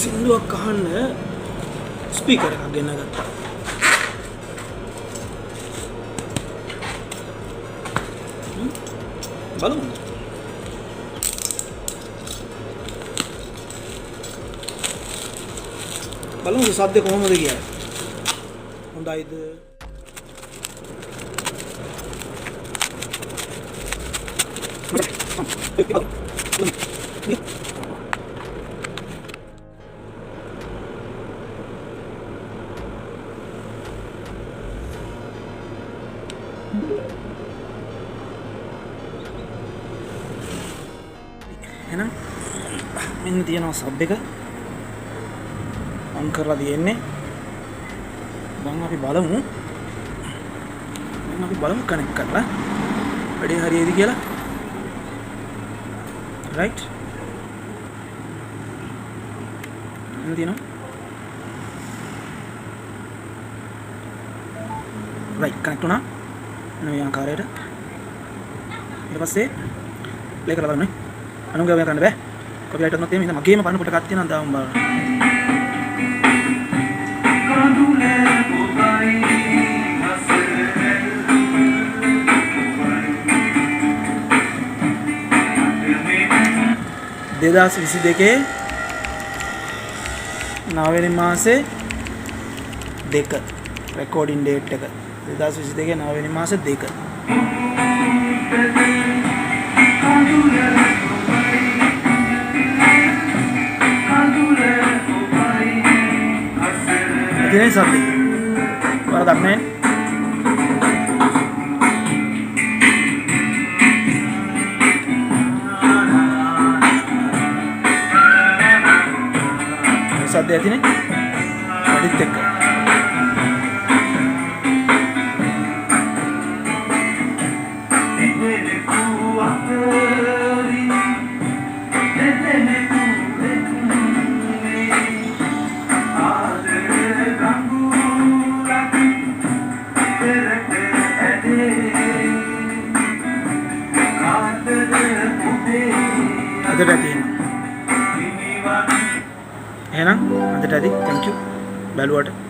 සින්දුවක් අහන්න ස්පීකර් එකක් ගෙන ගත්තා. බලමු. බලමු සද්ද කොහොමද කියලා. හොඳයිද? එහෙනම් මෙන්න තියෙනවා සබ් එක ඔන් කරලා තියෙන්නේ. දැන් අපි බලමු කනෙක්ට් කරලා වැඩේ හරියයිද කියලා. රයිට් මෙන්න තියෙනවා. රයිට් කනෙක්ට් වුණා. එන මේ ආකාරයට ඊට පස්සේ ප්ලේ කරලා බලන්න. අනුගමනය කරන්න බෑ. කොපිරයිට් එකක් නැත්නම් මගේම පරණ කොට එකක් තියෙනවා දාමු බලන්න. දෙදාස් 22 9 මාසේ 2 රෙකෝඩින් ඩේට් එක 2022 9 මාසේ 2 Ini sapi, warak men. Sapi ini, ada tek. Ada tadi. Enak, ada tadi. Thank you. Baluat.